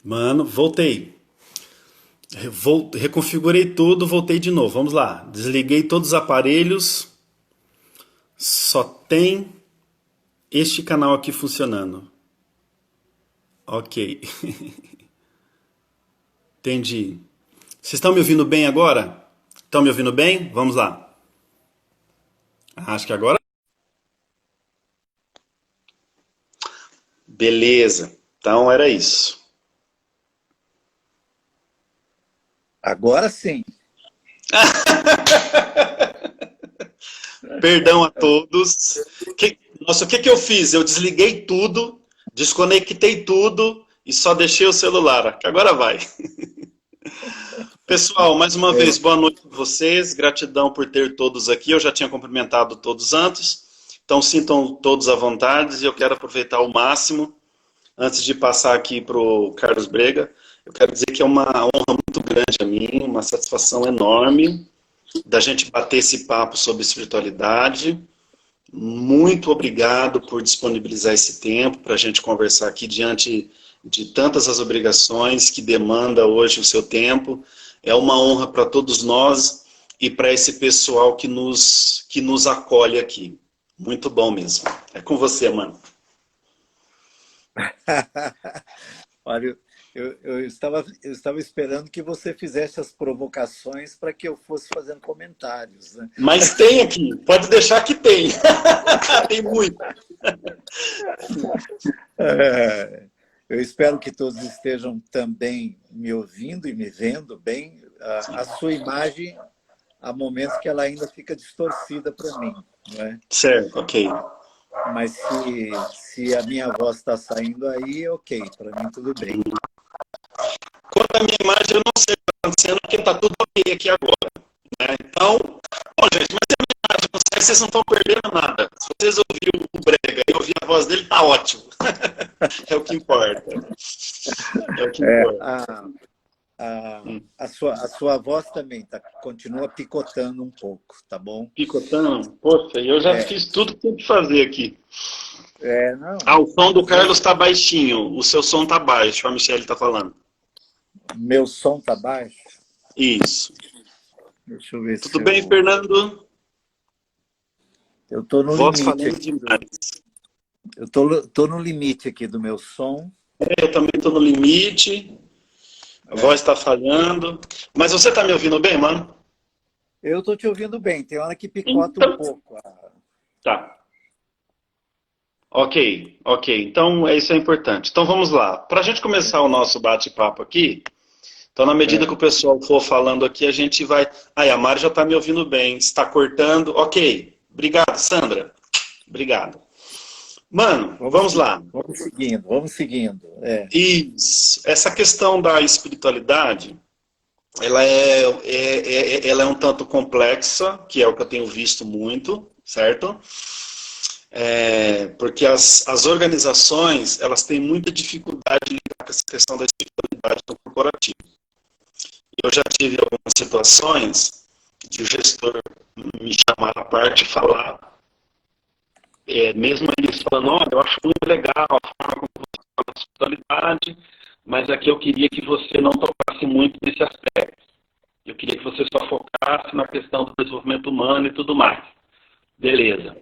Mano, voltei. Reconfigurei tudo, voltei de novo. Vamos lá. Desliguei todos os aparelhos. Só tem este canal aqui funcionando. Ok. Entendi. Vocês estão me ouvindo bem agora? Estão me ouvindo bem? Vamos lá. Acho que agora. Beleza. Então era isso. Agora sim. Perdão a todos. Nossa, o que eu fiz? Eu desliguei tudo, desconectei tudo e só deixei o celular. Agora vai. Pessoal, mais uma É, vez, boa noite a vocês. Gratidão por ter todos aqui. Eu já tinha cumprimentado todos antes. Então, sintam todos à vontade e eu quero aproveitar ao máximo. Antes de passar aqui para o Carlos Brega, eu quero dizer que é uma honra muito grande a mim, uma satisfação enorme da gente bater esse papo sobre espiritualidade. Muito obrigado por disponibilizar esse tempo para a gente conversar aqui diante de tantas as obrigações que demanda hoje o seu tempo. É uma honra para todos nós e para esse pessoal que nos acolhe aqui. Muito bom mesmo. É com você, mano. olha, eu estava esperando que você fizesse as provocações para que eu fosse fazendo comentários, né? Mas tem aqui, pode deixar que tem. Tem muito. É, eu espero que todos estejam também me ouvindo e me vendo bem. A sua imagem, há momentos que ela ainda fica distorcida para mim, não é? Certo, ok. Mas se a minha voz está saindo aí, ok, para mim tudo bem. Quanto à minha imagem, eu não sei o que está acontecendo, porque está tudo ok aqui agora. Né? Então, bom, gente, mas a minha imagem não sai, vocês não estão perdendo nada. Se vocês ouviram o Brega e ouvir a voz dele, tá ótimo. É o que importa. É o que É, importa. Hum. a sua voz também continua picotando um pouco, tá bom? Picotando? Poxa, eu já É, fiz tudo que tinha que fazer aqui. não, Ah, o som do às vezes Carlos está baixinho, o seu som está baixo, a Michelle está falando. meu som tá baixo. Isso. Deixa eu ver Tudo se bem, eu. Fernando? Eu tô no Voz limite falando aqui. demais. Eu tô no limite aqui do meu som. Eu também estou no limite, a É. voz está falhando. Mas você está me ouvindo bem, mano? Eu tô te ouvindo bem, tem hora que picota um Então, pouco. tá. Ok, ok. Então, isso é importante. Então, vamos lá. Para a gente começar o nosso bate-papo aqui, então, na medida que o É. pessoal for falando aqui, a gente vai. Ai, a Mari já está me ouvindo bem. Está cortando. Ok. Obrigado, Sandra. Obrigado. Mano, Vamos vamos seguindo, lá. vamos seguindo, vamos seguindo. É. Isso. Essa questão da espiritualidade, ela é um tanto complexa, que é o que eu tenho visto muito, certo? Porque as organizações, elas têm muita dificuldade de lidar com essa questão da espiritualidade no corporativo. Eu já tive algumas situações de o gestor me chamar à parte e falar, mesmo eles falando, olha, eu acho muito legal a forma como você fala da espiritualidade, mas aqui eu queria que você não tocasse muito nesse aspecto. Eu queria que você só focasse na questão do desenvolvimento humano e tudo mais. Beleza.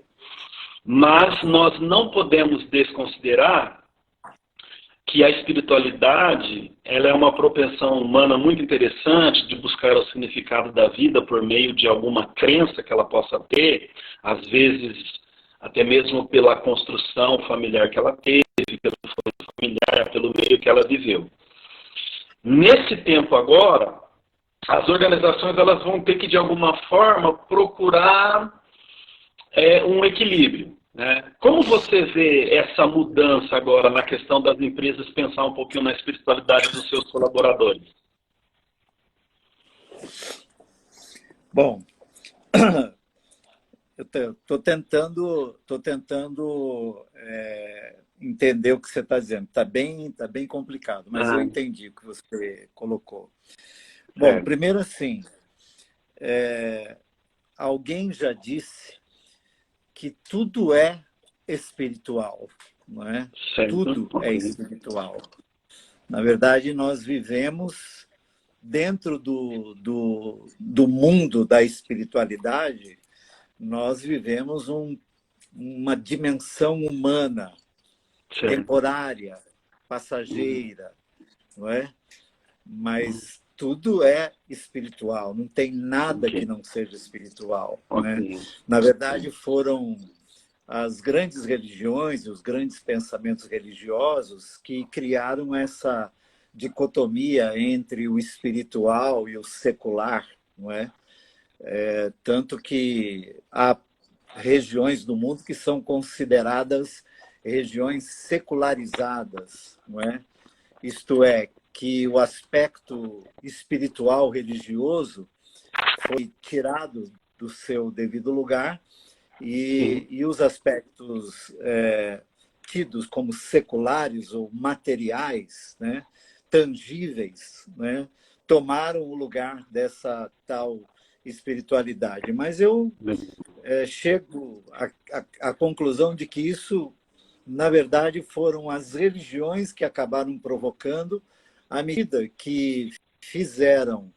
Mas nós não podemos desconsiderar que a espiritualidade, ela é uma propensão humana muito interessante de buscar o significado da vida por meio de alguma crença que ela possa ter, às vezes até mesmo pela construção familiar que ela teve, pelo familiar, pelo meio que ela viveu. Nesse tempo agora, as organizações elas vão ter que de alguma forma procurar um equilíbrio. Né? Como você vê essa mudança agora na questão das empresas pensar um pouquinho na espiritualidade dos seus colaboradores? Bom, eu tô tentando entender o que você está dizendo. Tá bem complicado, mas eu Ah, entendi o que você colocou. Bom, certo. primeiro assim, alguém já disse que tudo é espiritual, não é? Certo. Tudo é Ok. espiritual. Na verdade, nós vivemos dentro do mundo da espiritualidade, nós vivemos uma dimensão humana, Certo. temporária, passageira, não é? Mas tudo é espiritual, não tem nada que Ok. não seja espiritual, Ok. né? Na verdade, foram as grandes religiões e os grandes pensamentos religiosos que criaram essa dicotomia entre o espiritual e o secular, não é? Tanto que há regiões do mundo que são consideradas regiões secularizadas, não é? Isto é, que o aspecto espiritual religioso foi tirado do seu devido lugar Sim. e os aspectos tidos como seculares ou materiais, né, tangíveis, né, tomaram o lugar dessa tal espiritualidade. Mas eu chego à conclusão de que isso, na verdade, foram as religiões que acabaram provocando, à medida que fizeram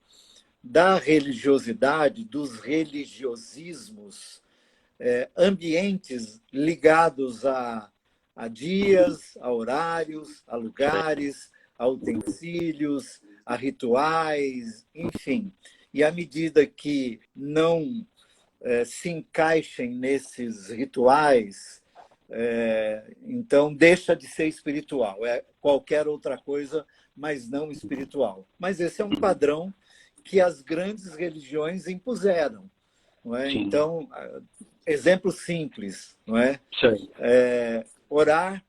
da religiosidade, dos religiosismos, ambientes ligados a dias, a horários, a lugares, a utensílios, a rituais, enfim. E à medida que não se encaixem nesses rituais, então deixa de ser espiritual. É qualquer outra coisa, mas não espiritual. Mas esse é um padrão que as grandes religiões impuseram, não é? Sim. Então, exemplo simples, não é? Certo. Orar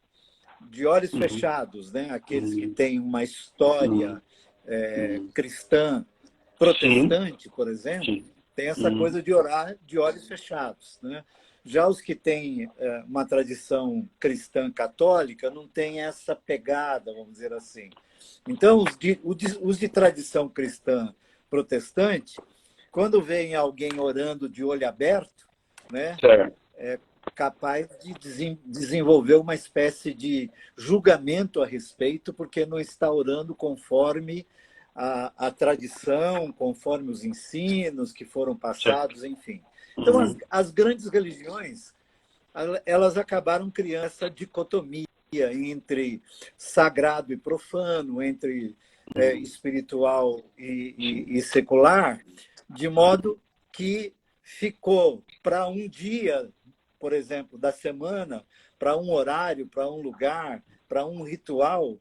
de olhos Uhum. fechados, né? Aqueles que Uhum. têm uma Uhum. história Uhum. cristã Sim. protestante, por exemplo, Sim. tem essa Uhum. coisa de orar de olhos fechados, né? Já os que têm uma tradição cristã católica não têm essa pegada, vamos dizer assim. Então, os de tradição cristã protestante, quando veem alguém orando de olho aberto, né, Certo. é capaz de desenvolver uma espécie de julgamento a respeito, porque não está orando conforme a tradição, conforme os ensinos que foram Certo. passados, enfim. Então, Uhum. as grandes religiões, elas acabaram criando essa dicotomia entre sagrado e profano, entre Uhum. espiritual Sim. e secular, de modo que ficou para um dia, por exemplo, da semana, para um horário, para um lugar, para um ritual,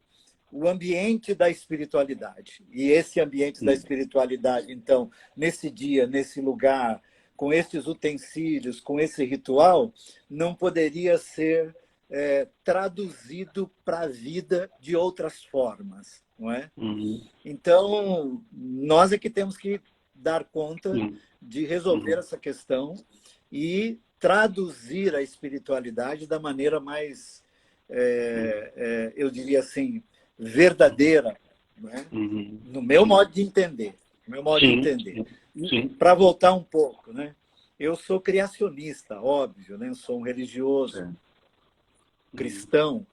o ambiente da espiritualidade. E esse ambiente da Uhum. espiritualidade, então, nesse dia, nesse lugar, com esses utensílios, com esse ritual, não poderia ser traduzido para a vida de outras formas, não é? Uhum. Então, nós é que temos que dar conta Uhum. de resolver Uhum. essa questão e traduzir a espiritualidade da maneira mais, eu diria assim, verdadeira, né? Uhum. No meu Sim. modo de entender. No meu modo de Sim. entender. Sim. Para voltar um pouco, né? Eu sou criacionista, óbvio, né? Eu sou um religioso, Certo. Uhum. cristão.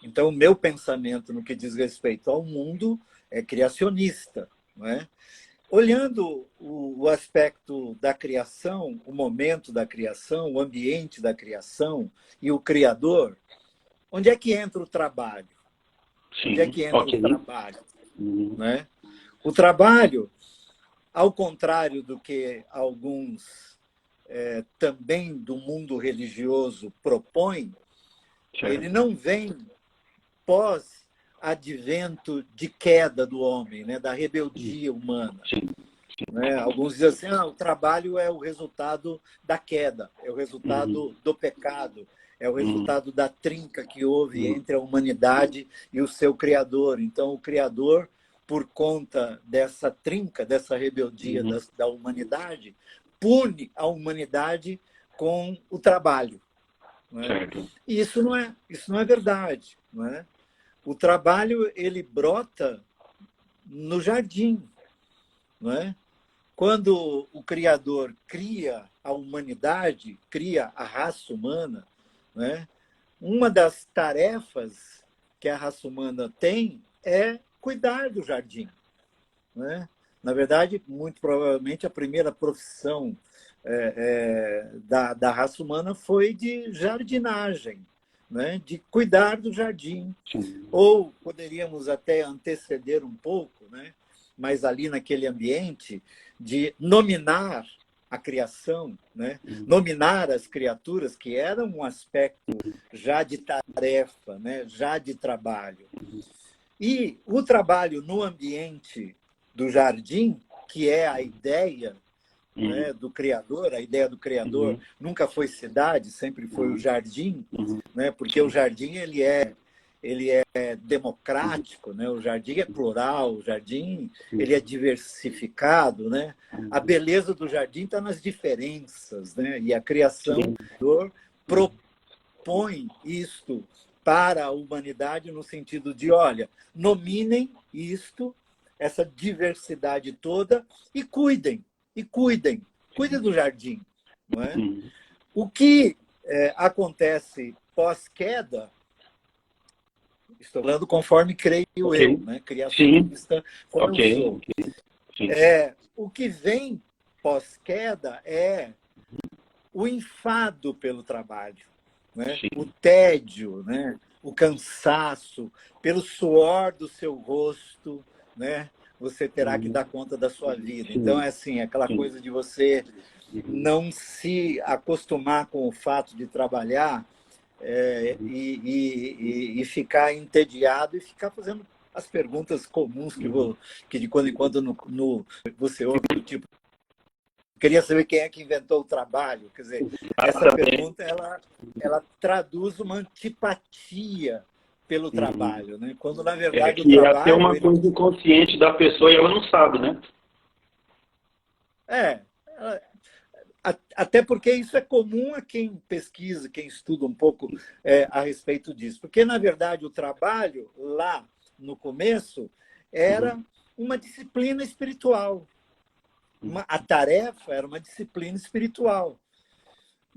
Então, o meu pensamento no que diz respeito ao mundo é criacionista, não é? Olhando o aspecto da criação, o momento da criação, o ambiente da criação e o Criador, onde é que entra o trabalho? Onde é Sim. que entra o Ok. trabalho? Uhum. Né? O trabalho, ao contrário do que alguns também do mundo religioso propõem, ele Certo. não vem pós-advento de queda do homem, né? Da Uhum. rebeldia humana. Sim. Né? Alguns dizem assim, o trabalho é o resultado da queda, é o Uhum. resultado do pecado, é o Uhum. resultado da trinca que houve Uhum. entre a humanidade e o seu Criador. Então, o Criador, por conta dessa trinca, dessa rebeldia Uhum. da humanidade, pune a humanidade com o trabalho. Não é? Certo. E isso não é verdade. Não é? O trabalho ele brota no jardim. Não é? Quando o Criador cria a humanidade, cria a raça humana, né? Uma das tarefas que a raça humana tem é cuidar do jardim, né? Na verdade, muito provavelmente, a primeira profissão da raça humana foi de jardinagem, né? De cuidar do jardim. Sim. Ou poderíamos até anteceder um pouco, né? Mas ali naquele ambiente, de nominar a criação, né? Nominar as criaturas, que era um aspecto já de tarefa, né? Já de trabalho. E o trabalho no ambiente do jardim, que é a ideia, né, do Criador, a ideia do Criador nunca foi cidade, sempre foi o jardim, né? Porque o jardim ele é democrático, né? O jardim é plural, o jardim ele é diversificado, né? A beleza do jardim está nas diferenças, né? E a criação propõe isto para a humanidade no sentido de, olha, nominem isto, essa diversidade toda, e cuidem do jardim, não é? O que acontece pós-queda, estou falando conforme creio eu, né? Criacionista como eu sou. O que vem pós-queda é o enfado pelo trabalho, né? O tédio, né? O cansaço, pelo suor do seu rosto, né? Você terá que dar conta da sua vida. Então, é assim, aquela coisa de você não se acostumar com o fato de trabalhar e ficar entediado e ficar fazendo as perguntas comuns que de quando em quando você ouve, do tipo, queria saber quem é que inventou o trabalho. Quer dizer, essa pergunta ela traduz uma antipatia pelo trabalho, né? Quando, na verdade, que o trabalho... até uma coisa inconsciente da pessoa e ela não sabe, né? Até porque isso é comum a quem pesquisa, quem estuda um pouco a respeito disso. Porque, na verdade, o trabalho, lá no começo, era uma disciplina espiritual. A tarefa era uma disciplina espiritual.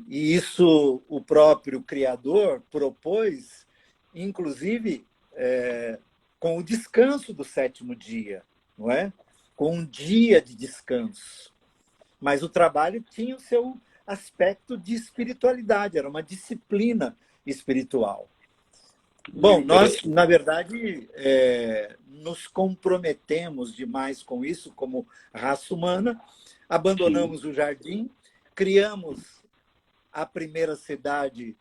E isso o próprio Criador propôs, inclusive, com o descanso do sétimo dia, não é? Com um dia de descanso. Mas o trabalho tinha o seu aspecto de espiritualidade, era uma disciplina espiritual. Bom, nós, na verdade, nos comprometemos demais com isso, como raça humana, abandonamos o jardim, criamos a primeira cidade,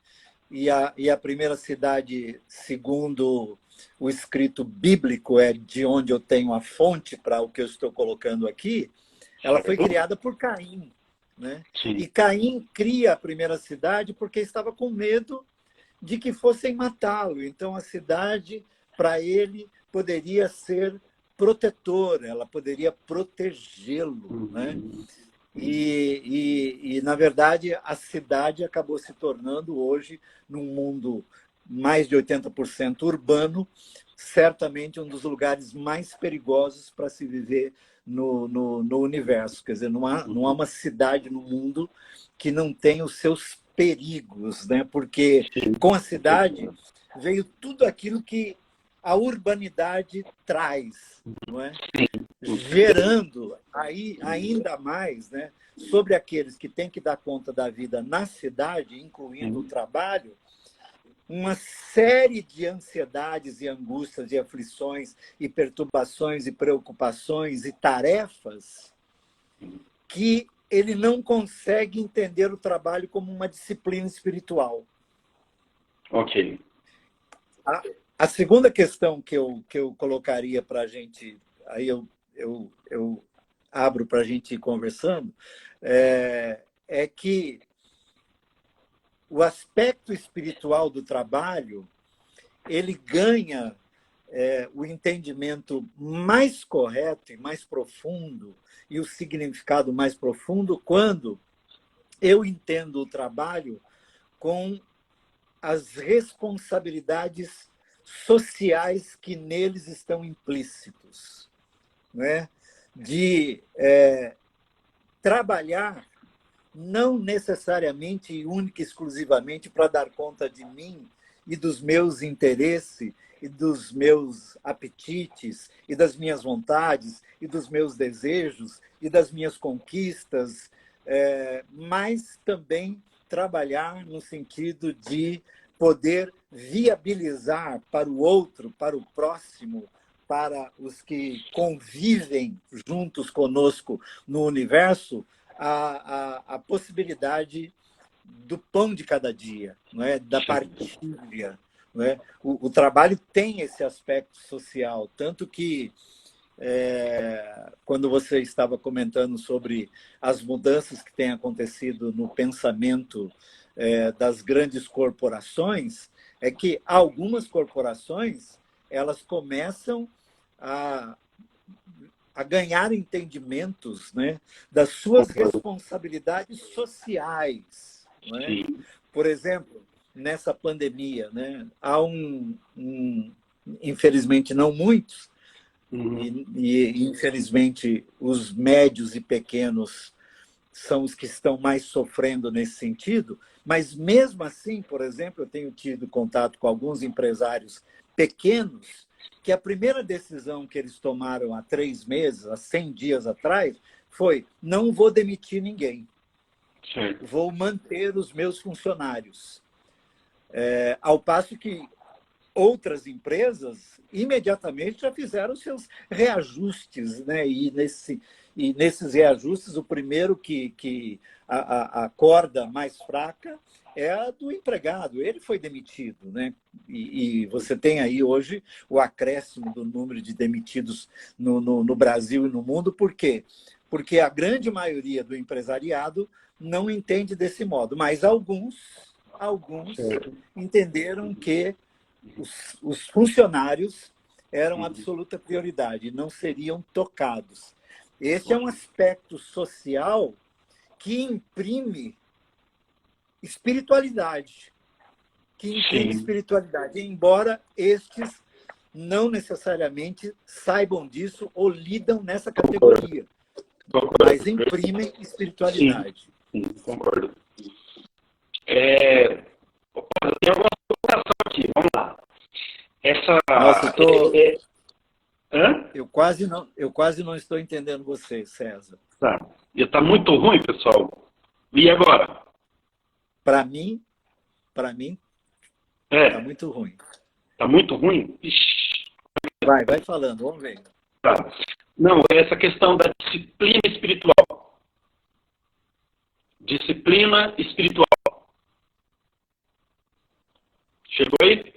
e a primeira cidade, segundo o escrito bíblico, é de onde eu tenho a fonte para o que eu estou colocando aqui, ela foi criada por Caim, né? E Caim cria a primeira cidade porque estava com medo de que fossem matá-lo. Então, a cidade, para ele, poderia ser protetora, ela poderia protegê-lo, né? E, na verdade, a cidade acabou se tornando hoje, num mundo mais de 80% urbano, certamente um dos lugares mais perigosos para se viver no universo. Quer dizer, não há uma cidade no mundo que não tenha os seus perigos, né? Porque com a cidade veio tudo aquilo que a urbanidade traz, não é? Gerando aí ainda mais, né, sobre aqueles que têm que dar conta da vida na cidade, incluindo o trabalho, uma série de ansiedades e angústias e aflições e perturbações e preocupações e tarefas que ele não consegue entender o trabalho como uma disciplina espiritual. Ok. A segunda questão que eu colocaria para a gente, aí eu abro para a gente ir conversando, é que o aspecto espiritual do trabalho ele ganha o entendimento mais correto e mais profundo e o significado mais profundo quando eu entendo o trabalho com as responsabilidades sociais que neles estão implícitos, né? De trabalhar não necessariamente e única e exclusivamente para dar conta de mim e dos meus interesses e dos meus apetites, e das minhas vontades, e dos meus desejos, e das minhas conquistas, mas também trabalhar no sentido de poder viabilizar para o outro, para o próximo, para os que convivem juntos conosco no universo, a possibilidade do pão de cada dia, não é? Da partilha. Não é? O trabalho tem esse aspecto social, tanto que quando você estava comentando sobre as mudanças que têm acontecido no pensamento das grandes corporações, é que algumas corporações elas começam a ganhar entendimentos, né, das suas responsabilidades sociais. Não é? Por exemplo, nessa pandemia, né, há infelizmente não muitos, e infelizmente os médios e pequenos são os que estão mais sofrendo nesse sentido, mas mesmo assim, por exemplo, eu tenho tido contato com alguns empresários pequenos que a primeira decisão que eles tomaram há 3 meses, há 100 dias atrás, foi: não vou demitir ninguém, vou manter os meus funcionários. Ao passo que outras empresas imediatamente já fizeram seus reajustes, né? E nesses reajustes, o primeiro que a corda mais fraca é a do empregado. Ele foi demitido, né? E você tem aí hoje o acréscimo do número de demitidos no Brasil e no mundo. Por quê? Porque a grande maioria do empresariado não entende desse modo, mas alguns entenderam que os funcionários eram absoluta prioridade, não seriam tocados. Esse é um aspecto social que imprime espiritualidade, embora estes não necessariamente saibam disso ou lidam nessa categoria, mas imprimem espiritualidade. Sim, concordo. Eu tenho alguma colocação aqui, vamos lá. Nossa, eu quase não estou entendendo você, César. Tá. Está muito ruim, pessoal. E agora? Para mim, está muito ruim. Está muito ruim? Ixi. Vai falando, vamos ver. Tá. Não, essa questão da disciplina espiritual. Disciplina espiritual. Chegou aí?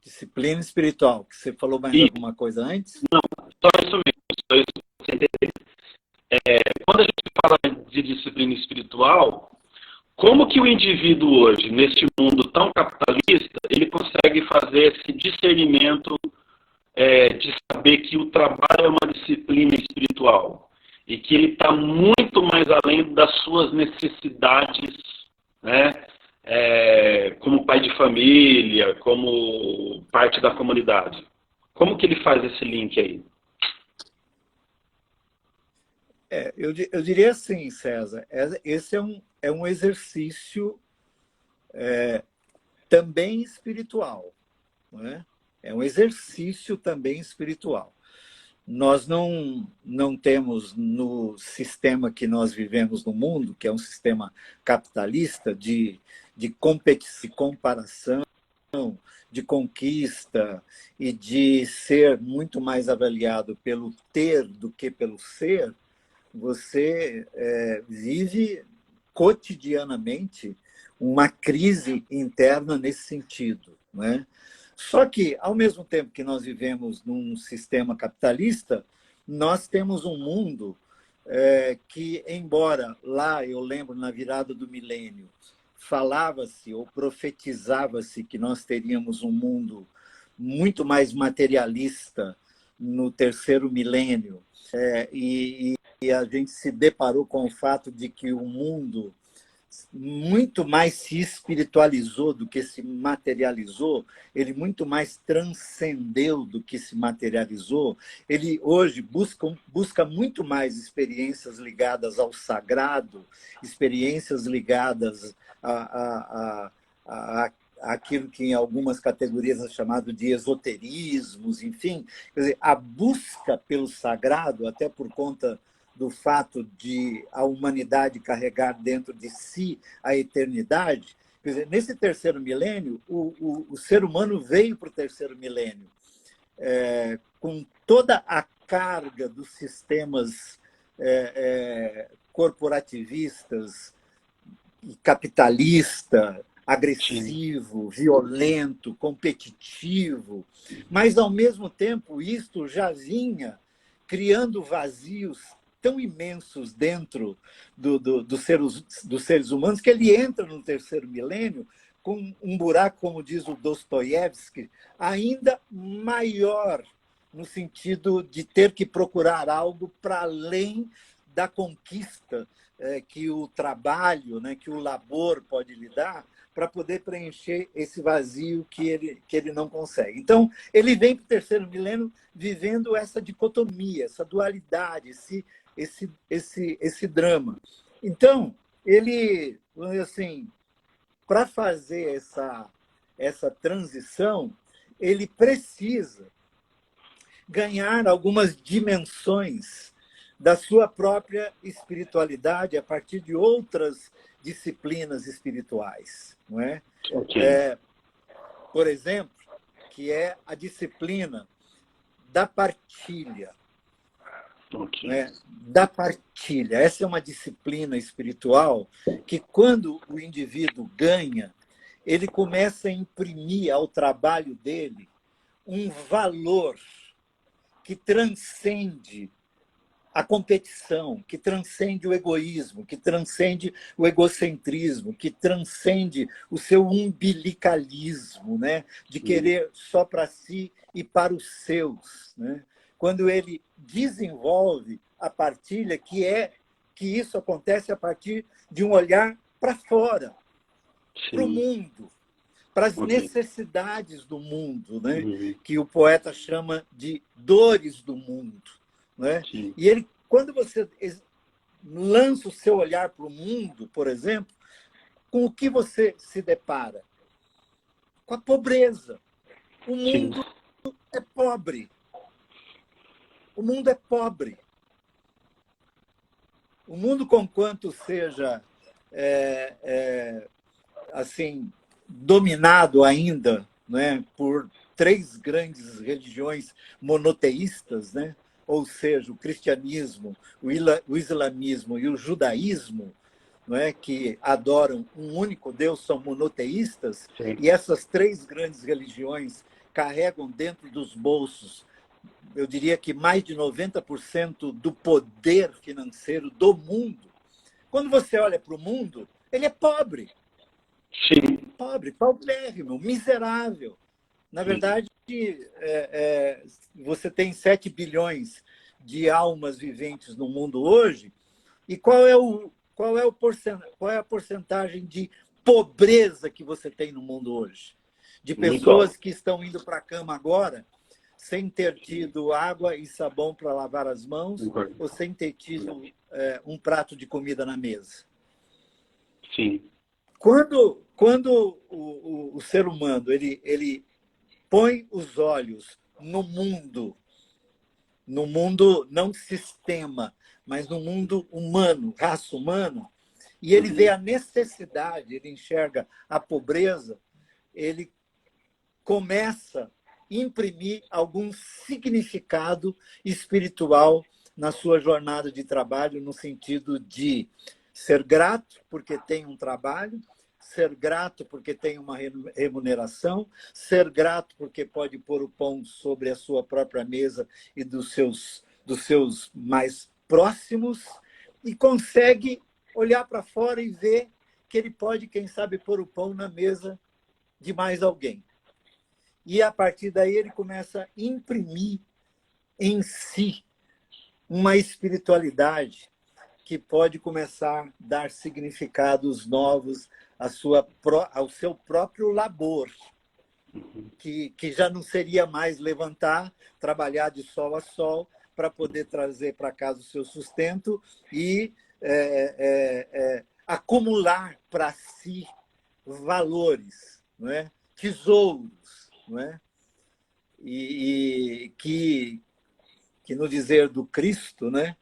Disciplina espiritual. Você falou mais alguma coisa antes? Não, só isso mesmo. Só isso pra você entender. Quando a gente fala de disciplina espiritual, como que o indivíduo hoje, neste mundo tão capitalista, ele consegue fazer esse discernimento de saber que o trabalho é uma disciplina espiritual e que ele está muito mais além das suas necessidades, né? Como pai de família, como parte da comunidade. Como que ele faz esse link aí? Eu diria assim, César, esse é um exercício também espiritual, não é? É um exercício também espiritual. Nós não temos no sistema que nós vivemos no mundo, que é um sistema capitalista de competição, de comparação, de conquista e de ser muito mais avaliado pelo ter do que pelo ser. Você vive cotidianamente uma crise interna nesse sentido, né? Só que, ao mesmo tempo que nós vivemos num sistema capitalista, nós temos um mundo que, embora lá, eu lembro, na virada do milênio, falava-se ou profetizava-se que nós teríamos um mundo muito mais materialista no terceiro milênio, e a gente se deparou com o fato de que o mundo muito mais se espiritualizou do que se materializou, ele muito mais transcendeu do que se materializou. Ele hoje busca muito mais experiências ligadas ao sagrado, experiências ligadas aquilo que em algumas categorias é chamado de esoterismos, enfim. Quer dizer, a busca pelo sagrado, até por conta do fato de a humanidade carregar dentro de si a eternidade. Quer dizer, nesse terceiro milênio, o ser humano veio para o terceiro milênio com toda a carga dos sistemas corporativistas, capitalista, agressivo, violento, competitivo, mas, ao mesmo tempo, isto já vinha criando vazios tão imensos dentro dos seres humanos que ele entra no terceiro milênio com um buraco, como diz o Dostoiévski, ainda maior, no sentido de ter que procurar algo para além da conquista que o trabalho, né, que o labor pode lhe dar, para poder preencher esse vazio que ele não consegue. Então, ele vem para o terceiro milênio vivendo essa dicotomia, essa dualidade, esse drama. Então, ele, vamos dizer assim, para fazer essa transição, ele precisa ganhar algumas dimensões da sua própria espiritualidade a partir de outras disciplinas espirituais, não é? Okay. Por exemplo, que é a disciplina da partilha. Okay. Né? Da partilha. Essa é uma disciplina espiritual que, quando o indivíduo ganha, ele começa a imprimir ao trabalho dele um valor que transcende a competição, que transcende o egoísmo, que transcende o egocentrismo, que transcende o seu umbilicalismo, né? De querer só para si e para os seus. Né? Quando ele desenvolve a partilha, que isso acontece a partir de um olhar para fora, para o mundo, para as necessidades do mundo, né? Que o poeta chama de dores do mundo. Né? E ele, quando você lança o seu olhar para o mundo, por exemplo, com o que você se depara? Com a pobreza. O mundo é pobre. O mundo é pobre. O mundo, conquanto seja assim, dominado ainda, né, por três grandes religiões monoteístas, né? Ou seja, o cristianismo, o islamismo e o judaísmo, não é, que adoram um único Deus, são monoteístas, e essas três grandes religiões carregam dentro dos bolsos, eu diria que mais de 90% do poder financeiro do mundo. Quando você olha para o mundo, ele é pobre. Sim. Pobre, paupérrimo, miserável. Na verdade, você tem 7 bilhões de almas viventes no mundo hoje, e qual é a porcentagem de pobreza que você tem no mundo hoje? De pessoas que estão indo para a cama agora sem ter tido água e sabão para lavar as mãos ou sem ter tido um prato de comida na mesa. Sim. Quando o ser humano ele põe os olhos no mundo não sistema, mas no mundo humano, raça humana, e ele vê a necessidade, ele enxerga a pobreza, ele começa a imprimir algum significado espiritual na sua jornada de trabalho, no sentido de ser grato porque tem um trabalho, ser grato porque tem uma remuneração, ser grato porque pode pôr o pão sobre a sua própria mesa e dos seus mais próximos, e consegue olhar para fora e ver que ele pode, quem sabe, pôr o pão na mesa de mais alguém. E, a partir daí, ele começa a imprimir em si uma espiritualidade que pode começar a dar significados novos ao seu próprio labor, que já não seria mais levantar, trabalhar de sol a sol para poder trazer para casa o seu sustento e acumular para si valores, não é? tesouros, não é? E que no dizer do Cristo, né,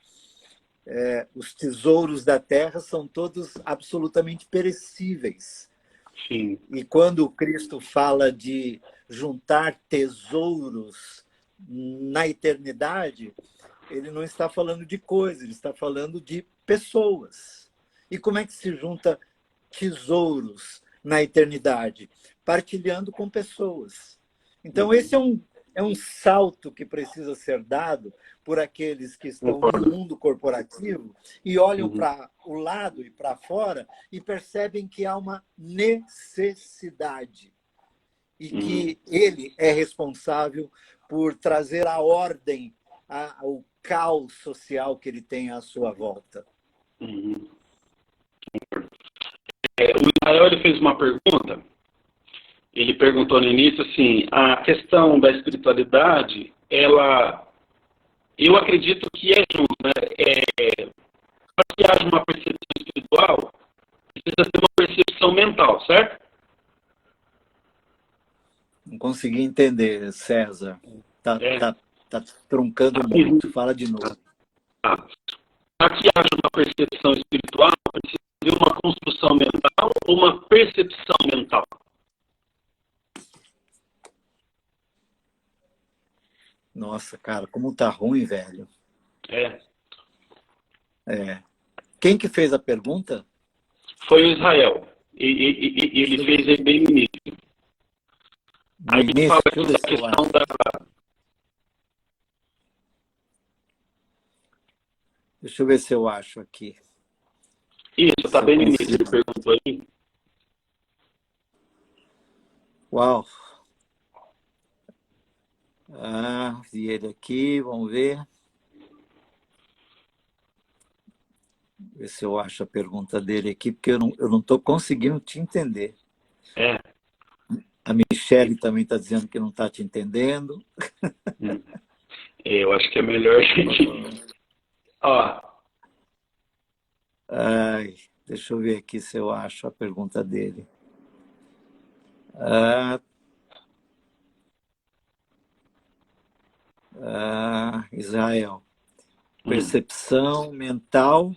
os tesouros da terra são todos absolutamente perecíveis. Sim. E quando o Cristo fala de juntar tesouros na eternidade, ele não está falando de coisas, ele está falando de pessoas. E como é que se junta tesouros na eternidade? Partilhando com pessoas. Então, esse é um salto que precisa ser dado por aqueles que estão no mundo corporativo e olham para o lado e para fora e percebem que há uma necessidade e que ele é responsável por trazer a ordem ao caos social que ele tem à sua volta. O Israel ele fez uma pergunta. Ele perguntou no início assim, a questão da espiritualidade, eu acredito que é junto, né? Para que haja uma percepção espiritual, precisa ter uma percepção mental, certo? Não consegui entender, César. Tá truncando muito. Fala de novo. Para que haja uma percepção espiritual, precisa de uma construção mental ou uma percepção mental? Nossa, cara, como tá ruim, velho. É. Quem que fez a pergunta? Foi o Israel. E ele fez bem no início. No Aí ele fala aqui da questão da... Deixa eu ver se eu acho aqui. Isso, está bem no início, ele perguntou aí. Uau! Vi ele aqui, vamos ver. Ver se eu acho a pergunta dele aqui, porque eu não estou conseguindo te entender. A Michele também está dizendo que não está te entendendo. Eu acho que é melhor a gente... Deixa eu ver aqui se eu acho a pergunta dele. Israel. Percepção mental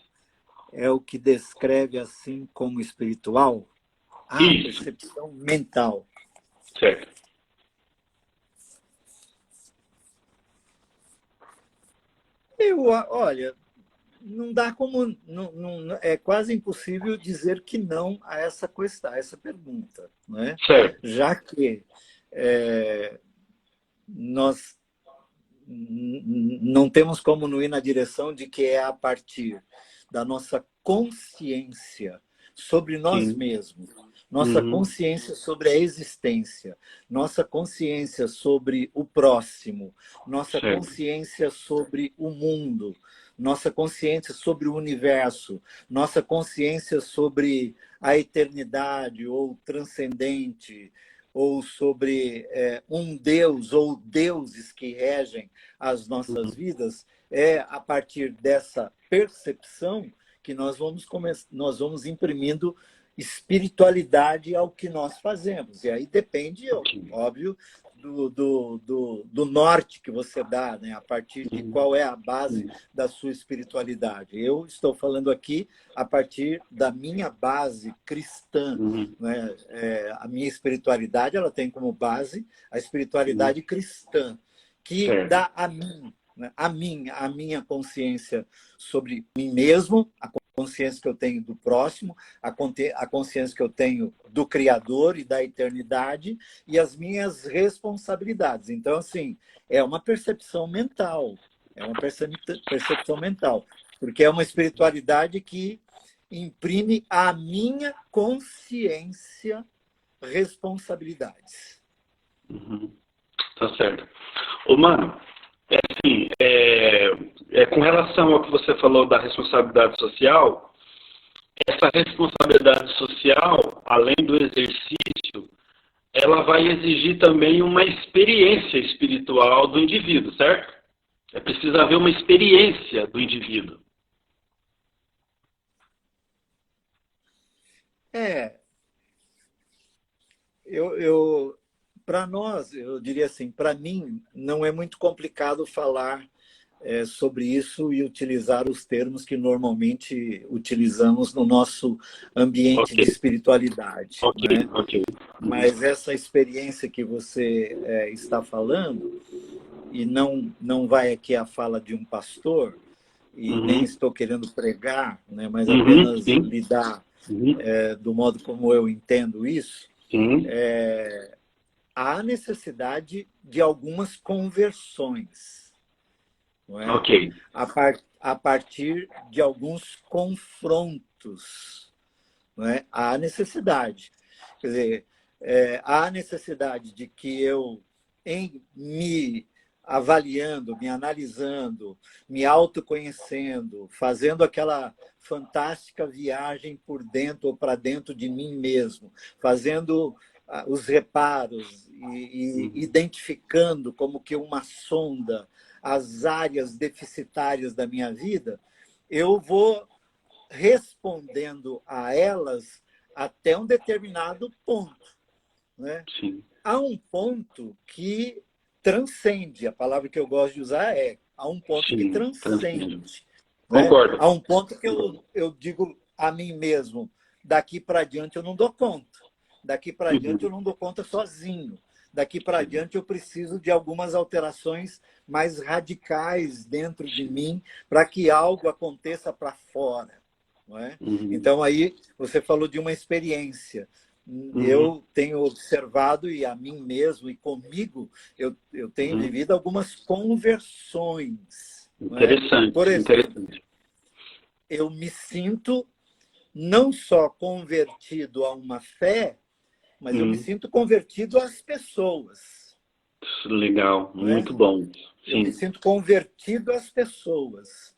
é o que descreve assim como espiritual? Percepção mental. Certo. Olha, não dá como... é quase impossível dizer que não a essa questão, a essa pergunta. Não é? Certo. Já que nós não temos como não ir na direção de que é a partir da nossa consciência sobre nós mesmos, nossa consciência sobre a existência, nossa consciência sobre o próximo, nossa consciência sobre o mundo, nossa consciência sobre o universo, nossa consciência sobre a eternidade ou transcendente, ou sobre um Deus ou deuses que regem as nossas vidas, é a partir dessa percepção que nós vamos imprimindo espiritualidade ao que nós fazemos. E aí depende, óbvio, do norte que você dá, né? A partir de qual é a base da sua espiritualidade. Eu estou falando aqui a partir da minha base cristã. Né? A minha espiritualidade ela tem como base a espiritualidade cristã, que dá a mim, né? a minha consciência sobre mim mesmo, a consciência que eu tenho do próximo, a consciência que eu tenho do Criador e da eternidade e as minhas responsabilidades. Então, assim, é uma percepção mental. É uma percepção mental. Porque é uma espiritualidade que imprime à minha consciência responsabilidades. Tá certo. Ô, mano, assim, com relação ao que você falou da responsabilidade social, essa responsabilidade social, além do exercício, ela vai exigir também uma experiência espiritual do indivíduo, certo? É preciso haver uma experiência do indivíduo. Para nós, eu diria assim, para mim, não é muito complicado falar sobre isso e utilizar os termos que normalmente utilizamos no nosso ambiente Ok, de espiritualidade, ok, né? ok. Mas essa experiência que você está falando, e não vai aqui a fala de um pastor, e nem Uhum, estou querendo pregar, né, mas uhum, apenas sim, lidar uhum, do modo como eu entendo isso, sim, há necessidade de algumas conversões, não é? ok. A partir de alguns confrontos, não é? Há necessidade. Quer dizer, há necessidade de que eu, em me avaliando, me analisando, me autoconhecendo, fazendo aquela fantástica viagem por dentro ou para dentro de mim mesmo, fazendo os reparos e Uhum, identificando como que uma sonda as áreas deficitárias da minha vida, eu vou respondendo a elas até um determinado ponto, né? sim, Há um ponto que transcende, a palavra que eu gosto de usar há um ponto que sim, transcende. transcende, né? Concordo. Há um ponto que eu digo a mim mesmo, daqui para diante eu não dou conta, daqui para diante eu Uhum, não dou conta sozinho, daqui para sim, diante eu preciso de algumas alterações mais radicais dentro de sim, mim para que algo aconteça para fora, não é? uhum, Então aí você falou de uma experiência. uhum, Eu tenho observado, e a mim mesmo e comigo, eu tenho uhum. vivido algumas conversões, não é? Por Interessante, exemplo, interessante. eu me sinto não só convertido a uma fé, mas eu me Uhum. sinto convertido às pessoas, Legal, não é? muito bom. Eu me Sim. sinto convertido às pessoas.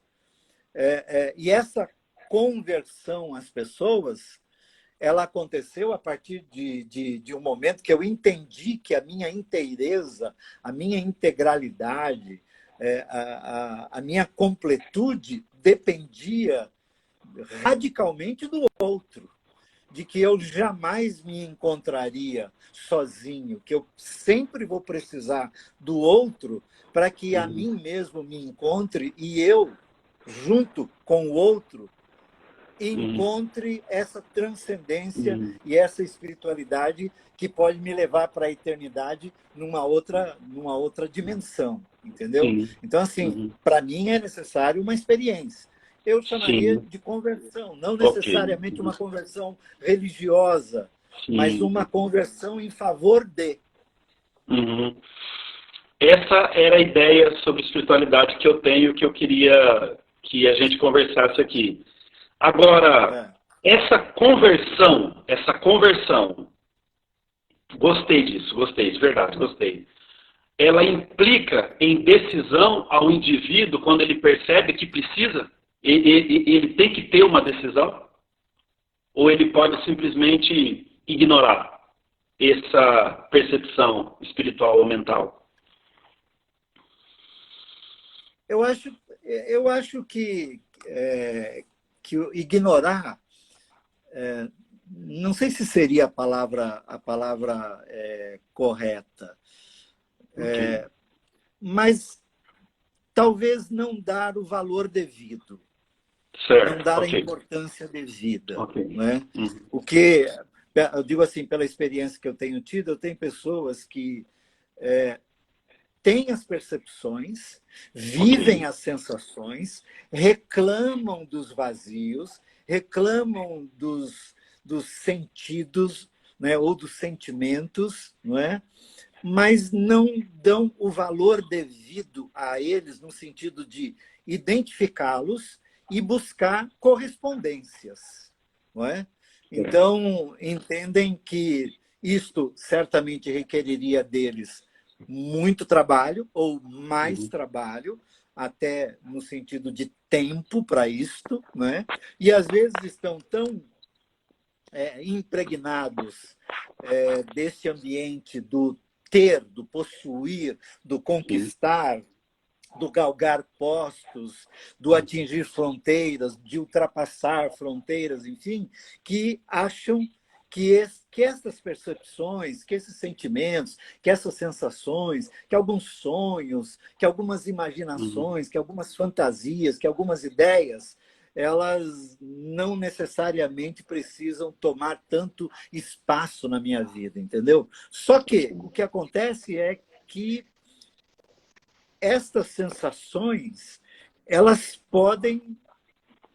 E essa conversão às pessoas, ela aconteceu a partir de um momento que eu entendi que a minha inteireza, a minha integralidade, a minha completude dependia radicalmente do outro, de que eu jamais me encontraria sozinho, que eu sempre vou precisar do outro para que a Uhum, mim mesmo me encontre e eu, junto com o outro, uhum, encontre essa transcendência uhum. e essa espiritualidade que pode me levar para a eternidade numa outra dimensão, entendeu? Sim. Então, assim, Uhum. para mim é necessário uma experiência. Eu chamaria Sim. de conversão, não Ok. necessariamente Uhum. uma conversão religiosa, mas uma Sim. conversão em favor de. Uhum. Essa era a ideia sobre espiritualidade que eu tenho, que eu queria que a gente conversasse aqui. Agora, É. essa conversão, gostei disso, gostei, de verdade, gostei. Ela implica em decisão ao indivíduo quando ele percebe que precisa? Ele tem que ter uma decisão? Ou ele pode simplesmente ignorar essa percepção espiritual ou mental? Eu acho que ignorar, não sei se seria a palavra correta, Ok. mas talvez não dar o valor devido, não Certo, dar a ok. importância devida, Ok. né? Uhum. O que eu digo assim, pela experiência que eu tenho tido, eu tenho pessoas que têm as percepções, Ok. vivem as sensações, reclamam dos vazios, reclamam dos sentidos, né, ou dos sentimentos, não é? Mas não dão o valor devido a eles no sentido de identificá-los e buscar correspondências, não é? Então, entendem que isto certamente requeriria deles muito trabalho ou mais Uhum. trabalho, até no sentido de tempo para isto, né? E às vezes estão tão impregnados desse ambiente do ter, do possuir, do Sim. conquistar, do galgar postos, do atingir fronteiras, de ultrapassar fronteiras, enfim, que acham que essas percepções, que esses sentimentos, que essas sensações, que alguns sonhos, que algumas imaginações, que algumas fantasias, que algumas ideias, elas não necessariamente precisam tomar tanto espaço na minha vida, entendeu? Só que o que acontece é que estas sensações, elas podem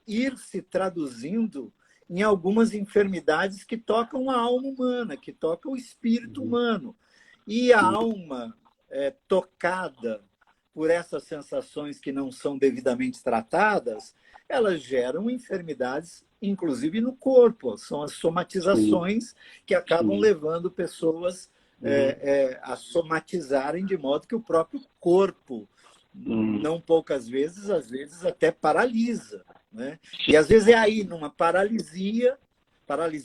ir se traduzindo em algumas enfermidades que tocam a alma humana, que tocam o espírito humano. E a alma tocada por essas sensações que não são devidamente tratadas, elas geram enfermidades, inclusive no corpo. São as somatizações que acabam levando pessoas a somatizarem de modo que o próprio corpo, não poucas vezes, às vezes até paralisa. Né? E às vezes é aí, numa paralisia,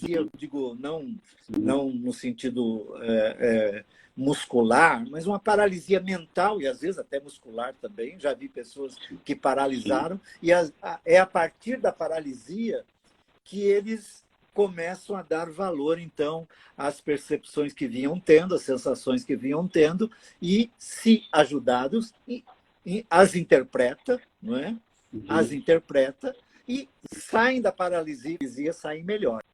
eu digo não no sentido muscular, mas uma paralisia mental e às vezes até muscular também. Já vi pessoas que paralisaram e é a partir da paralisia que eles começam a dar valor, então, às percepções que vinham tendo, às sensações que vinham tendo e, se ajudados, as interpreta, não é? As interpreta e saem da paralisia, saem melhores,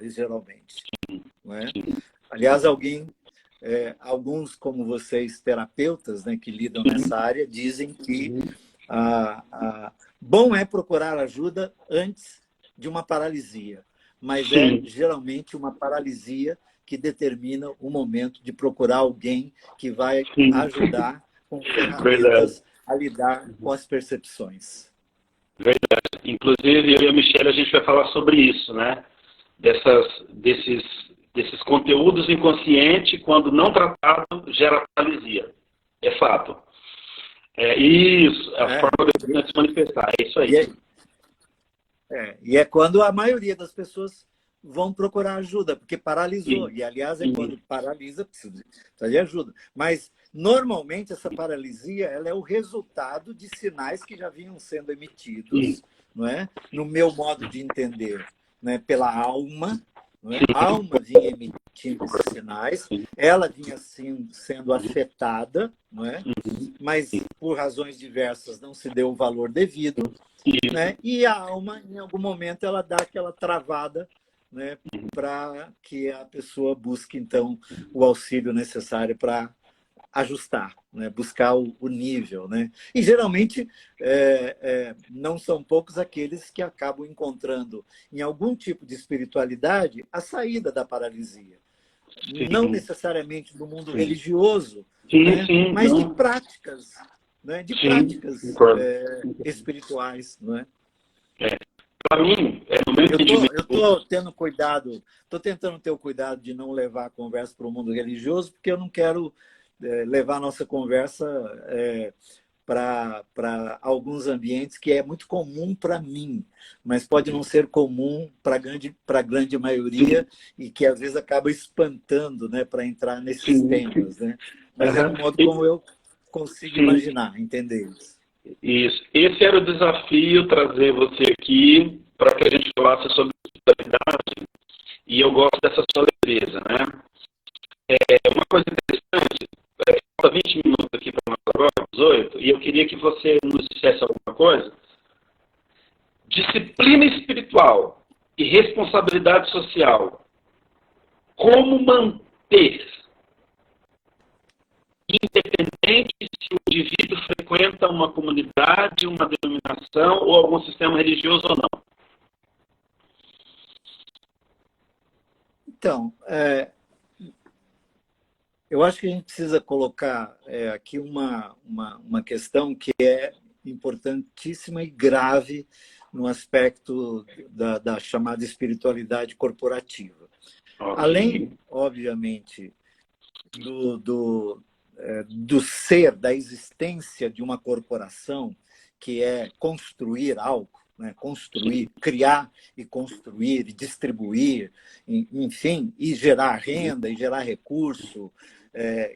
geralmente. Não é? Aliás, alguns como vocês, terapeutas, né, que lidam nessa área, dizem que bom é procurar ajuda antes de uma paralisia, mas é geralmente uma paralisia que determina o momento de procurar alguém que vai ajudar com ferramentas a lidar com as percepções. Verdade. Inclusive, eu e a Michelle, a gente vai falar sobre isso, né? Desses conteúdos inconscientes, quando não tratado, gera paralisia. É fato. Isso, a forma de se manifestar. É isso aí. E é quando a maioria das pessoas vão procurar ajuda, porque paralisou. E, aliás, quando paralisa, precisa de ajuda. Mas, normalmente, essa paralisia ela é o resultado de sinais que já vinham sendo emitidos, não é? No meu modo de entender, né? Pela alma. Não é? A alma vinha emitindo esses sinais, ela vinha sendo afetada, não é? Mas, por razões diversas, não se deu o valor devido. Né? E a alma, em algum momento, ela dá aquela travada, né, para que a pessoa busque, então, o auxílio necessário para ajustar, né, buscar o nível. Né? E, geralmente, não são poucos aqueles que acabam encontrando, em algum tipo de espiritualidade, a saída da paralisia. Não necessariamente do mundo religioso, né, mas de práticas. Né, de práticas espirituais. Não é? Para mim, eu estou tendo cuidado, estou tentando ter o cuidado de não levar a conversa para o mundo religioso, porque eu não quero levar a nossa conversa para alguns ambientes que é muito comum para mim, mas pode não ser comum para a grande maioria e que às vezes acaba espantando, né, para entrar nesses temas. Né? Mas é um modo como eu consigo imaginar, entender isso. Isso. Esse era o desafio, trazer você aqui para que a gente falasse sobre espiritualidade, e eu gosto dessa sua leveza, né? Uma coisa interessante, falta 20 minutos aqui para nós agora, 18, e eu queria que você nos dissesse alguma coisa. Disciplina espiritual e responsabilidade social. Como manter, independente se o indivíduo frequenta uma comunidade, uma denominação ou algum sistema religioso ou não? Então, eu acho que a gente precisa colocar aqui uma questão que é importantíssima e grave no aspecto da chamada espiritualidade corporativa. Okay. Além, obviamente, do ser, da existência de uma corporação, que é construir algo, né? Construir, criar e construir, e distribuir, enfim, e gerar renda, e gerar recurso,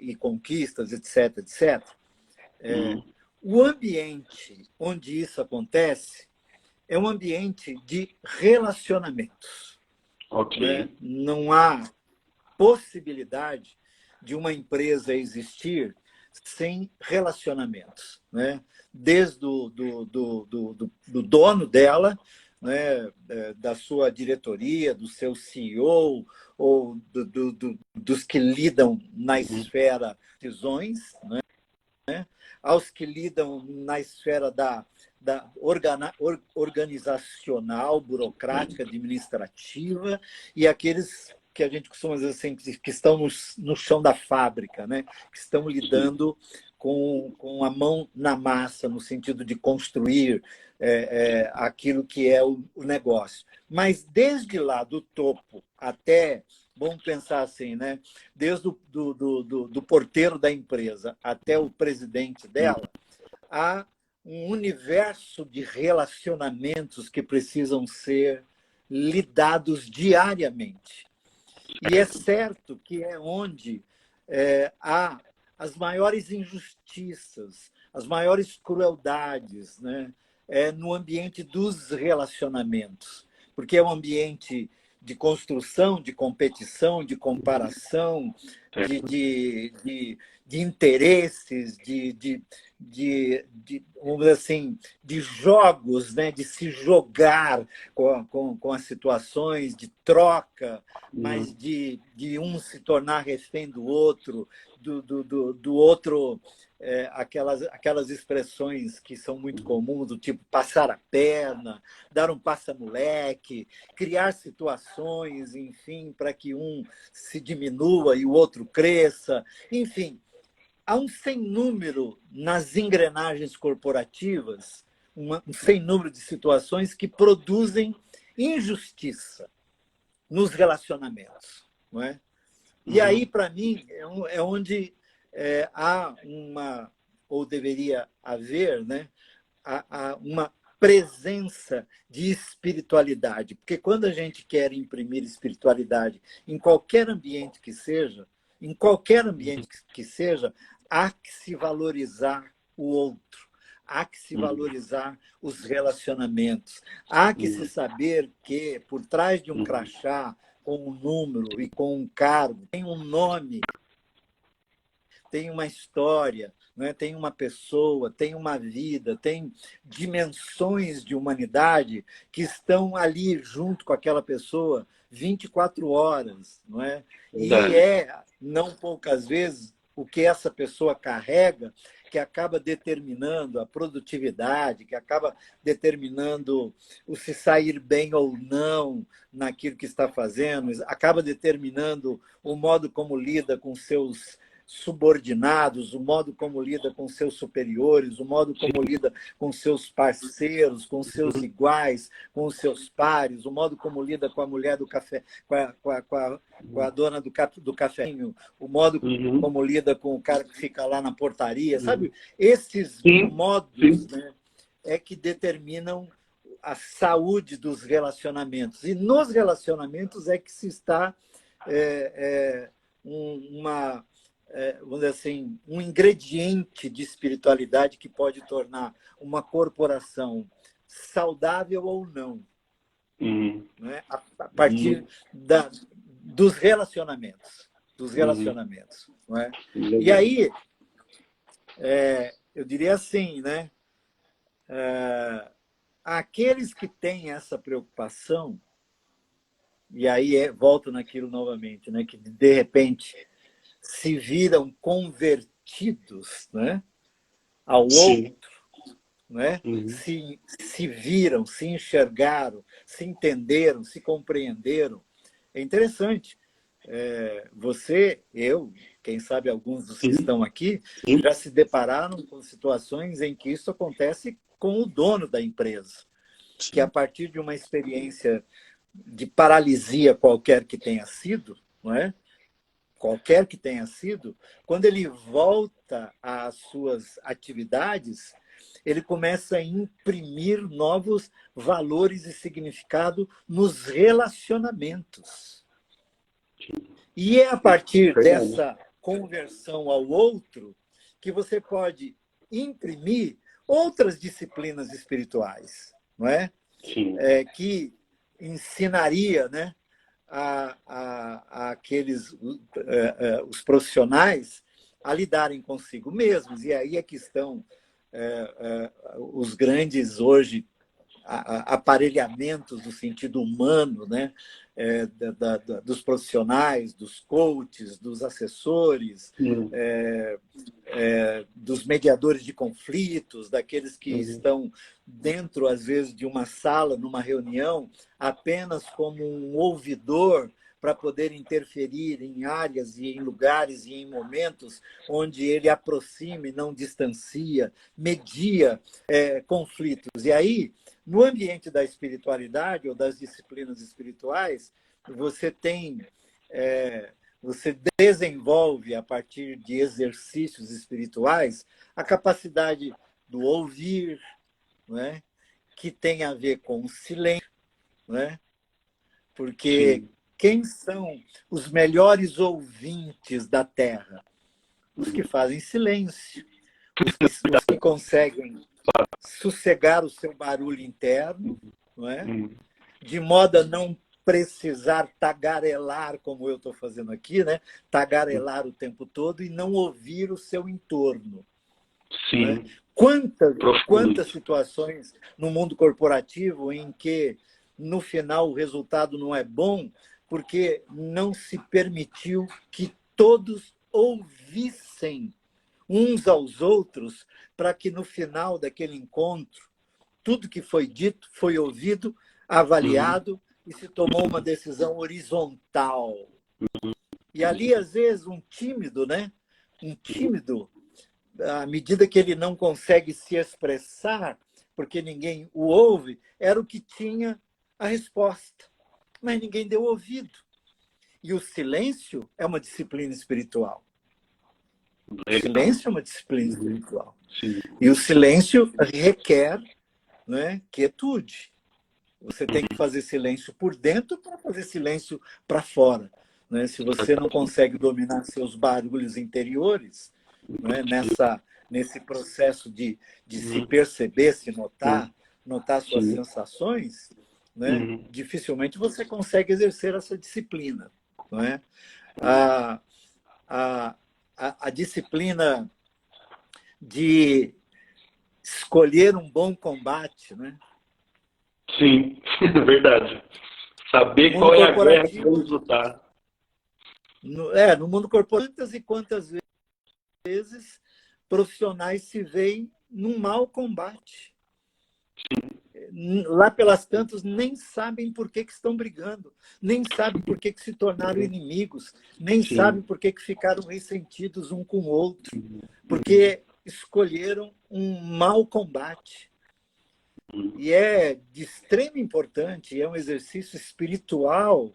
e conquistas, etc., etc. O ambiente onde isso acontece é um ambiente de relacionamentos. Ok. né? Não há possibilidade de uma empresa existir sem relacionamentos, né? Desde do dono dela, né? Da sua diretoria, do seu CEO, ou dos que lidam na esfera de decisões, né? Aos que lidam na esfera organizacional, burocrática, administrativa, e aqueles que a gente costuma dizer assim, que estão no chão da fábrica, né? Que estão lidando com a mão na massa, no sentido de construir aquilo que é o negócio. Mas desde lá do topo até, vamos pensar assim, né? Desde do porteiro da empresa até o presidente dela, há um universo de relacionamentos que precisam ser lidados diariamente. E é certo que é onde há as maiores injustiças, as maiores crueldades, né? No ambiente dos relacionamentos, porque é um ambiente de construção, de competição, de comparação, de interesses, vamos dizer assim, de jogos, né? De se jogar com as situações, de troca, mas de um se tornar refém do outro, do outro, aquelas expressões que são muito comuns, do tipo passar a perna, dar um passa-moleque, criar situações, enfim, para que um se diminua e o outro cresça. Enfim, há um sem número nas engrenagens corporativas, um sem número de situações que produzem injustiça nos relacionamentos, não é? E aí, para mim, é onde há uma, ou deveria haver, né, uma presença de espiritualidade. Porque quando a gente quer imprimir espiritualidade em qualquer ambiente que seja, há que se valorizar o outro, há que se valorizar os relacionamentos, há que se saber que por trás de um crachá, com um número e com um cargo, tem um nome, tem uma história, né? Tem uma pessoa, tem uma vida, tem dimensões de humanidade que estão ali junto com aquela pessoa 24 horas. Não é? E não poucas vezes, o que essa pessoa carrega que acaba determinando a produtividade, que acaba determinando o se sair bem ou não naquilo que está fazendo, acaba determinando o modo como lida com seus subordinados, o modo como lida com seus superiores, o modo como lida com seus parceiros, com seus iguais, com os seus pares, o modo como lida com a mulher do café, com a dona do cafezinho, o modo como lida com o cara que fica lá na portaria, sabe? Esses modos, né, é que determinam a saúde dos relacionamentos. E nos relacionamentos é que se está vamos dizer assim, um ingrediente de espiritualidade que pode tornar uma corporação saudável ou não, né? A partir dos relacionamentos. Não é? E aí, eu diria assim, né? Aqueles que têm essa preocupação, e aí volto naquilo novamente, né? Que de repente se viram convertidos, né, ao outro, né? Se viram, se enxergaram, se entenderam, se compreenderam. É interessante. Você, eu, quem sabe alguns dos que estão aqui, já se depararam com situações em que isso acontece com o dono da empresa, que a partir de uma experiência de paralisia qualquer que tenha sido, não é? Qualquer que tenha sido, quando ele volta às suas atividades, ele começa a imprimir novos valores e significado nos relacionamentos. E é a partir dessa conversão ao outro que você pode imprimir outras disciplinas espirituais, não é? Que ensinaria, né, aqueles os profissionais a lidarem consigo mesmos. E aí é que estão os grandes, hoje, aparelhamentos no sentido humano, né? Dos profissionais, dos coaches, dos assessores, dos mediadores de conflitos, daqueles que estão dentro, às vezes, de uma sala, numa reunião, apenas como um ouvidor para poder interferir em áreas e em lugares e em momentos onde ele aproxima e não distancia, media conflitos. E aí, no ambiente da espiritualidade ou das disciplinas espirituais, você você desenvolve, a partir de exercícios espirituais, a capacidade do ouvir, não é? Que tem a ver com o silêncio, não é? Porque Sim. Quem são os melhores ouvintes da Terra? Os que fazem silêncio, os que conseguem sossegar o seu barulho interno, não é? De modo a não precisar tagarelar, como eu estou fazendo aqui, né? Tagarelar o tempo todo e não ouvir o seu entorno. Sim. Né? Quantas situações no mundo corporativo em que, no final, o resultado não é bom porque não se permitiu que todos ouvissem uns aos outros, para que, no final daquele encontro, tudo que foi dito foi ouvido, avaliado e se tomou uma decisão horizontal. E ali, às vezes, um tímido, né? Um tímido, à medida que ele não consegue se expressar, porque ninguém o ouve, era o que tinha a resposta. Mas ninguém deu ouvido. E o silêncio é uma disciplina espiritual. O silêncio é uma disciplina espiritual. Sim. E o silêncio requer, né, quietude. Você tem que fazer silêncio por dentro para fazer silêncio para fora. Né? Se você não consegue dominar seus barulhos interiores, né, nesse processo de se perceber, se notar suas sensações, né, dificilmente você consegue exercer essa disciplina. Não é? A disciplina de escolher um bom combate, né? Sim, é verdade. Saber qual é a guerra que vamos lutar. No mundo corporativo, quantas vezes profissionais se veem num mau combate. Lá pelas tantas, nem sabem por que estão brigando, nem sabem por que se tornaram inimigos, nem sabem por que ficaram ressentidos um com o outro, porque escolheram um mau combate. E é de extrema importância, é um exercício espiritual,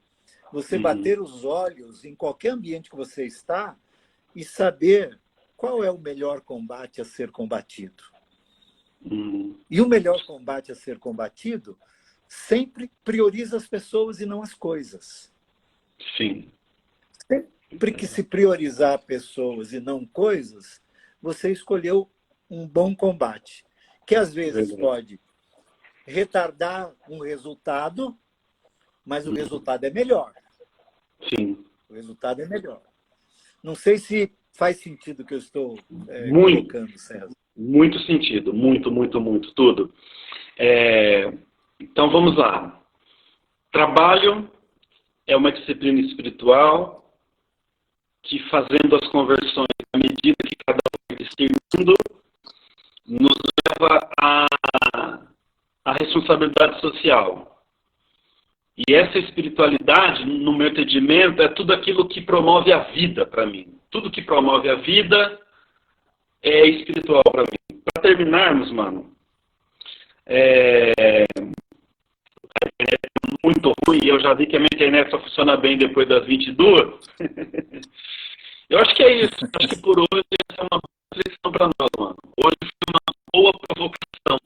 você bater os olhos em qualquer ambiente que você está e saber qual é o melhor combate a ser combatido. E o melhor combate a ser combatido sempre prioriza as pessoas e não as coisas. Sim. Sempre que se priorizar pessoas e não coisas, você escolheu um bom combate, que às vezes pode retardar um resultado, mas o resultado é melhor. Sim. O resultado é melhor. Não sei se faz sentido o que eu estou colocando, César. Muito sentido, muito, tudo. Então, vamos lá. Trabalho é uma disciplina espiritual que, fazendo as conversões à medida que cada um vai discernindo, nos leva à responsabilidade social. E essa espiritualidade, no meu entendimento, é tudo aquilo que promove a vida para mim. Tudo que promove a vida é espiritual para mim. Para terminarmos, mano, a internet é muito ruim, eu já vi que a minha internet só funciona bem depois das 22. Eu acho que é isso. Eu acho que por hoje essa é uma boa reflexão para nós, mano. Hoje foi uma boa provocação,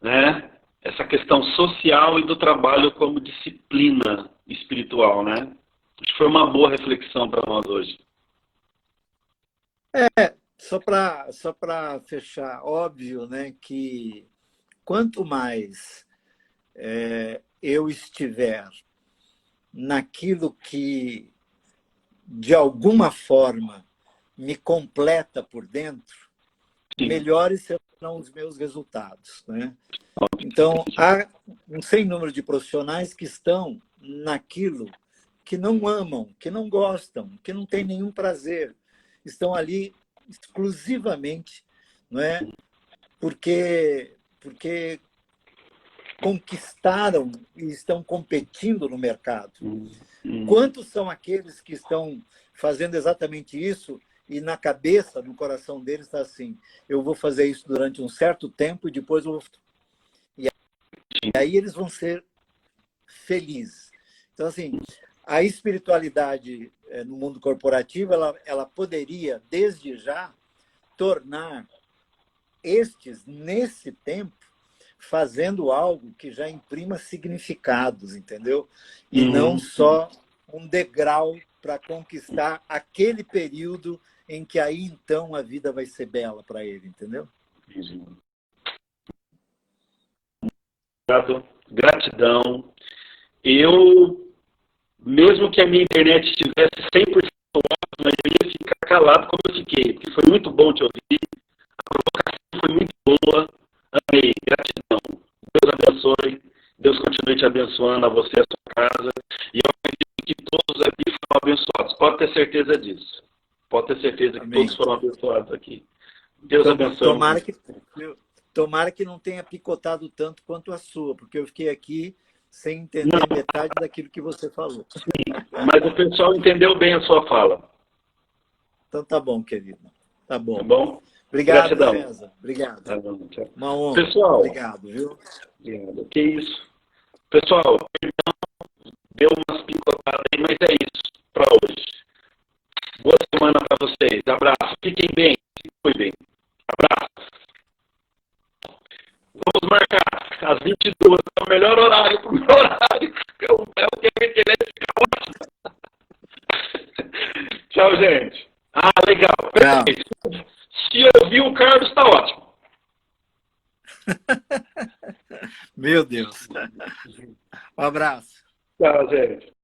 né? Essa questão social e do trabalho como disciplina espiritual, né? Acho que foi uma boa reflexão para nós hoje. Só para fechar, óbvio, né, que quanto mais eu estiver naquilo que, de alguma forma, me completa por dentro, melhores serão os meus resultados, né? Então, há um sem número de profissionais que estão naquilo que não amam, que não gostam, que não têm nenhum prazer. Estão ali exclusivamente, não é? Porque conquistaram e estão competindo no mercado. Quantos são aqueles que estão fazendo exatamente isso e na cabeça, no coração deles está assim, eu vou fazer isso durante um certo tempo e depois eu vou... E aí eles vão ser felizes. Então, assim, a espiritualidade no mundo corporativo, ela poderia, desde já, tornar estes, nesse tempo, fazendo algo que já imprima significados, entendeu? E não só um degrau para conquistar aquele período em que aí, então, a vida vai ser bela para ele, entendeu? Gratidão. Eu, mesmo que a minha internet estivesse 100% ótima, eu ia ficar calado como eu fiquei, porque foi muito bom te ouvir, a provocação foi muito boa, amei, gratidão. Deus abençoe, Deus continue te abençoando, a você e a sua casa, e eu acredito que todos aqui foram abençoados, pode ter certeza disso. Pode ter certeza que todos foram abençoados aqui. Deus abençoe. Tomara que não tenha picotado tanto quanto a sua, porque eu fiquei aqui sem entender metade daquilo que você falou. Sim, mas o pessoal entendeu bem a sua fala. Então tá bom, querido. Tá bom. Tá bom? Obrigado, Gratidão. César. Obrigado. Tá bom, tchau. Uma honra. Pessoal, obrigado, viu? Obrigado. Que isso. Pessoal, perdão, deu umas picotadas aí, mas é isso para hoje. Boa semana para vocês. Abraço. Fiquem bem. Se cuidem. Abraço. Vamos marcar às 22. É o melhor horário para o meu horário. É o que a internet fica ótimo. Tchau, gente. Ah, legal. Tchau. Se ouvir o Carlos, está ótimo. Meu Deus. Um abraço. Tchau, gente.